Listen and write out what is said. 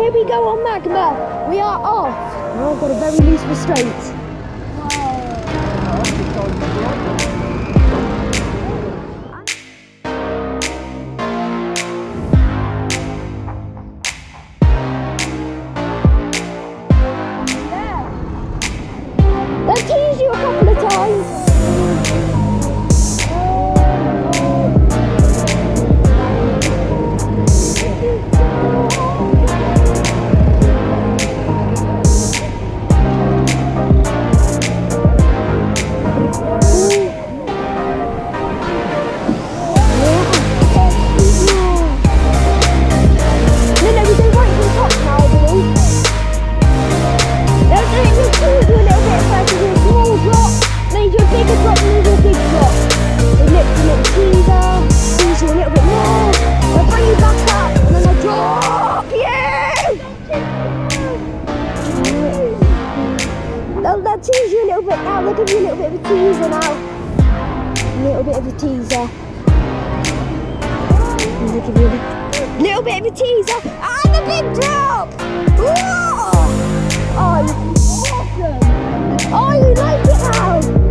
here we go on Magma. We are off. Oh, I've got a very loose restraint. They've teased you a couple of times. They'll tease you a little bit now. They'll give you a little bit of a teaser now. A little bit of a teaser. They'll give you a little bit of a teaser. And a big drop! Whoa! Oh, awesome! Oh, you like it now?